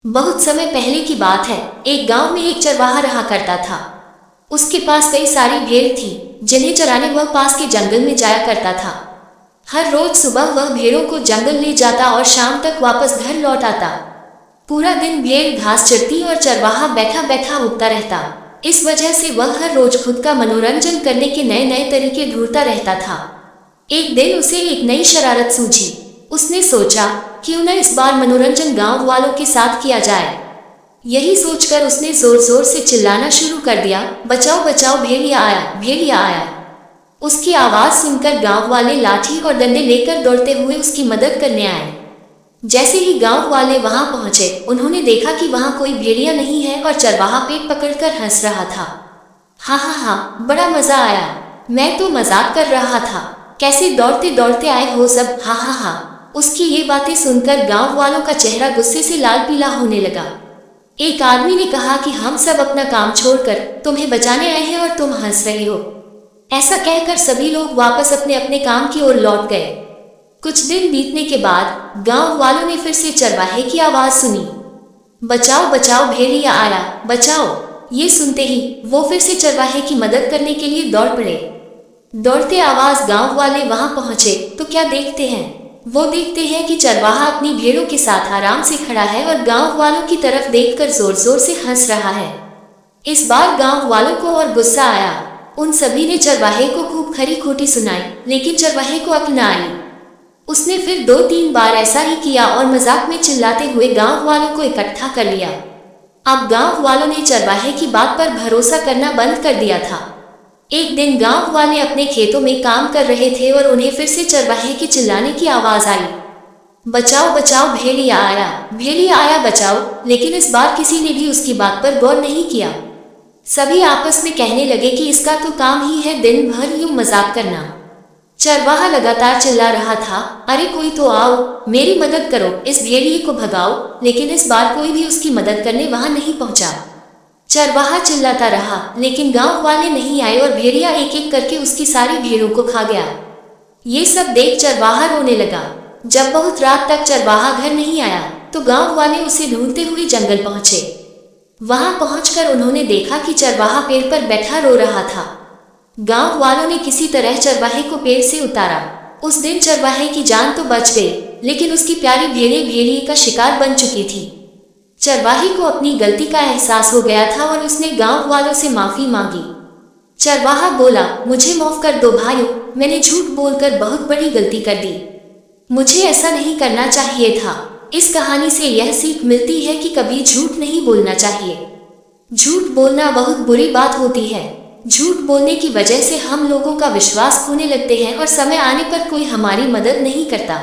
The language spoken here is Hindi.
बहुत समय पहले की बात है। एक गांव में एक चरवाहा रहा करता था। उसके पास कई सारी भेड़ थी जिन्हें चराने वह पास के जंगल में जाया करता था। हर रोज सुबह वह भेड़ों को जंगल ले जाता और शाम तक वापस घर लौट आता। पूरा दिन भेड़ घास चरती और चरवाहा बैठा बैठा उगता रहता। इस वजह से वह हर रोज खुद का मनोरंजन करने के नए नए तरीके ढूंढता रहता था। एक दिन उसे एक नई शरारत सूझी। उसने सोचा क्यों न इस बार मनोरंजन गांव वालों के साथ किया जाए। यही सोचकर उसने जोर जोर से चिल्लाना शुरू कर दिया, बचाओ बचाओ, भेड़िया आया, भेड़िया आया। उसकी आवाज सुनकर गांव वाले लाठी और डंडे लेकर दौड़ते हुए उसकी मदद करने आए। जैसे ही गांव वाले वहां पहुंचे, उन्होंने देखा कि वहां कोई भेड़िया नहीं है और चरवाहा पेट पकड़कर हंस रहा था। हाँ हाँ हाँ, बड़ा मजा आया, मैं तो मजाक कर रहा था, कैसे दौड़ते दौड़ते आए हो सब, हाँ हाँ हाँ। उसकी ये बातें सुनकर गांव वालों का चेहरा गुस्से से लाल पीला होने लगा। एक आदमी ने कहा कि हम सब अपना काम छोड़कर तुम्हें बचाने आए हैं और तुम हंस रहे हो। ऐसा कहकर सभी लोग वापस अपने अपने काम की ओर लौट गए। कुछ दिन बीतने के बाद गांव वालों ने फिर से चरवाहे की आवाज सुनी, बचाओ बचाओ, भेड़िया आया, बचाओ। ये सुनते ही वो फिर से चरवाहे की मदद करने के लिए दौड़ पड़े। दौड़ते आवाज गांव वाले वहां पहुंचे तो क्या देखते हैं, वो देखते हैं कि चरवाहा अपनी भेड़ों के साथ आराम से खड़ा है और गांव वालों की तरफ देखकर जोर जोर से हंस रहा है। इस बार गांव वालों को और गुस्सा आया। उन सभी ने चरवाहे को खूब खरी खोटी सुनाई, लेकिन चरवाहे को अक्ल न आई। उसने फिर 2-3 बार ऐसा ही किया और मजाक में चिल्लाते हुए गांव वालों को इकट्ठा कर लिया। अब गांव वालों ने चरवाहे की बात पर भरोसा करना बंद कर दिया था। एक दिन गांव वाले अपने खेतों में काम कर रहे थे और उन्हें फिर से चरवाहे के चिल्लाने की आवाज आई, बचाओ बचाओ, भेड़िया आया, बचाओ। लेकिन इस बार किसी ने भी उसकी बात पर गौर नहीं किया। सभी आपस में कहने लगे कि इसका तो काम ही है दिन भर यूं मजाक करना। चरवाहा लगातार चिल्ला रहा था, अरे कोई तो आओ, मेरी मदद करो, इस भेड़िए को भगाओ। लेकिन इस बार कोई भी उसकी मदद करने वहां नहीं पहुंचा। चरवाहा चिल्लाता रहा, लेकिन गांव वाले नहीं आए और भेड़िया एक एक करके उसकी सारी भेड़ों को खा गया। ये सब देख चरवाहा रोने लगा। जब बहुत रात तक चरवाहा घर नहीं आया तो गांव वाले उसे ढूंढते हुए जंगल पहुंचे। वहां पहुंचकर उन्होंने देखा कि चरवाहा पेड़ पर बैठा रो रहा था। गांव वालों ने किसी तरह चरवाहे को पेड़ से उतारा। उस दिन चरवाहे की जान तो बच गई, लेकिन उसकी प्यारी भेड़ें भेड़िए का शिकार बन चुकी थी। चरवाहे को अपनी गलती का एहसास हो गया था और उसने गांव वालों से माफी मांगी। चरवाहा बोला, मुझे माफ कर दो भाइयों, मैंने झूठ बोलकर बहुत बड़ी गलती कर दी। मुझे ऐसा नहीं करना चाहिए था। इस कहानी से यह सीख मिलती है कि कभी झूठ नहीं बोलना चाहिए। झूठ बोलना बहुत बुरी बात होती है। झूठ बोलने की वजह से हम लोगों का विश्वास खोने लगते हैं और समय आने पर कोई हमारी मदद नहीं करता।